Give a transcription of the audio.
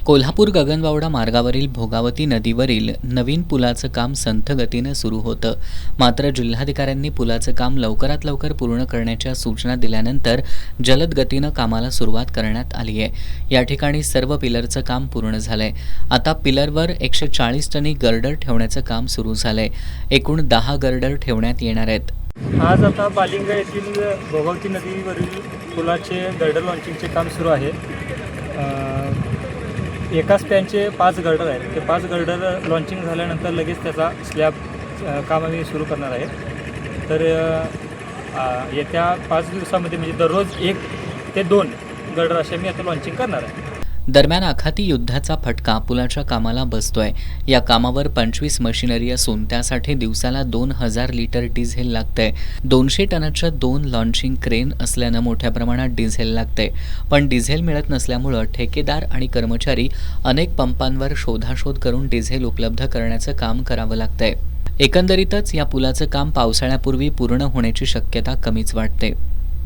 कोल्हापूर गगनबावडा मार्गावरील भोगावती नदीवरील नवीन पुलाचं काम संथ गतीनं सुरू होतं. मात्र जिल्हाधिकाऱ्यांनी पुलाचं काम लवकरात लवकर पूर्ण करण्याच्या सूचना दिल्यानंतर जलद गतीनं कामाला सुरुवात करण्यात आली आहे. या ठिकाणी सर्व पिलरचं काम पूर्ण झालंय. आता पिलरवर 140 टनी गर्डर ठेवण्याचं काम सुरू झालंय. एकूण 10 गर्डर ठेवण्यात येणार आहेत. आज आता बालिंगा येथील भोगावती नदीवरील पुलाचे गर्डर लॉन्चिंगचे काम सुरू आहे. एका स्पॅनचे 5 गर्डर आहेत. ते 5 गर्डर लॉन्चिंग झाल्यानंतर लगेच त्याचा स्लॅब काम आम्ही सुरू करणार आहे. तर येत्या 5 दिवसामध्ये म्हणजे दररोज 1 ते 2 गर्डर असे मी आता लॉन्चिंग करणार आहे. दरम्यान आखाती युद्धाचा फटका पुलाच्या कामाला बसतोय. या कामावर 25 मशिनरी असून त्यासाठी दिवसाला 2000 लिटर डिझेल लागतंय. 200 टनाच्या 2 लॉन्चिंग क्रेन असल्यानं मोठ्या प्रमाणात डिझेल लागतंय. पण डिझेल मिळत नसल्यामुळं ठेकेदार आणि कर्मचारी अनेक पंपांवर शोधाशोध करून डिझेल उपलब्ध करण्याचं काम करावं लागतंय. एकंदरीतच या पुलाचं काम पावसाळ्यापूर्वी पूर्ण होण्याची शक्यता कमीच वाटते.